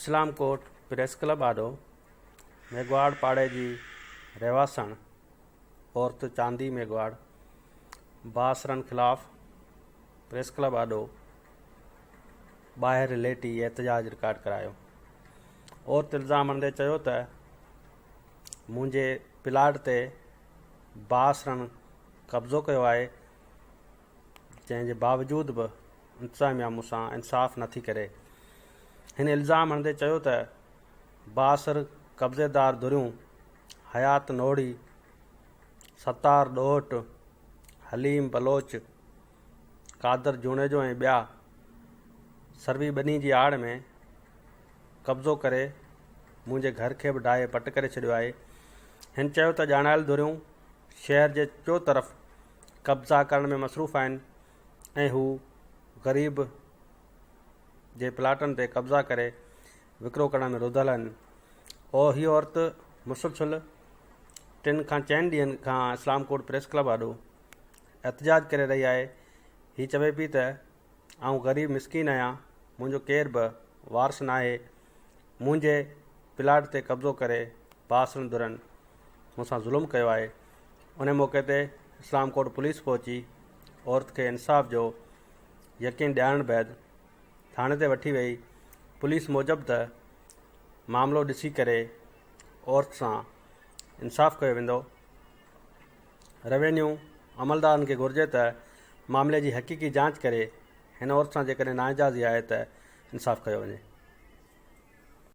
इस्लाम कोट press club आॾो मेघवाड़ पाड़े जी रहवासण औरत चांदी मेघवाड़ बासरनि ख़िलाफ़ प्रेस क्लब आॾो ॿाहिरि लेटी एहतजाज रिकॉर्ड करायो। औरत इल्ज़ाम हणंदे चयो त मुंहिंजे प्लाट ते बासरनि कब्ज़ो कयो आहे, जंहिंजे बावजूद बि इंतज़ामिया मूंसां इंसाफ़ नथी करे। हिन इल्ज़ाम हणंदे चयो त बासर कब्ज़ेदार धुरियूं हयात नोड़ी, सत्तार ॾोहट, हलीम बलोच, कादर जूणेजो ऐं ॿिया सरवी ॿनी जी आड़ में कब्ज़ो करे मुंहिंजे घर खे बि ढाहे पट करे छॾियो आहे। हिन चयो त ॼाणायल धुरियूं शहर जे चो तरफ़ कब्ज़ा करण में मसरूफ़ आहिनि ऐं हू ग़रीब जे प्लाटनि ते कब्ज़ा करे विकिरो करण में रुधल आहिनि। और हीअ औरत मुसलसिल 3 खां 4 ॾींहंनि खां इस्लाम कोट प्रेस क्लब आॾो एहतजाज करे रही आहे। हीअ चवे पई त आउं ग़रीब मिसकीन आहियां, मुंहिंजो केरु बि वारस न आहे, मुंहिंजे प्लाट ते कब्ज़ो करे बासरनि धुरनि मूंसां ज़ुल्म कयो आहे। उन मौक़े ते इस्लाम कोट पुलिस पहुची औरत खे इंसाफ़ जो यकीन ॾियारण बैदि थाणे ते वठी वई। पुलिस मूजिबि त मामिलो ॾिसी करे औरत सां इंसाफ़ कयो वेंदो। रेवेन्यू अमलदारनि खे घुर्जे त मामले जी हक़ीक़ी जांच करे हिन औरत सां जेकॾहिं नाइंजाज़ी आहे त इंसाफ़ कयो वञे।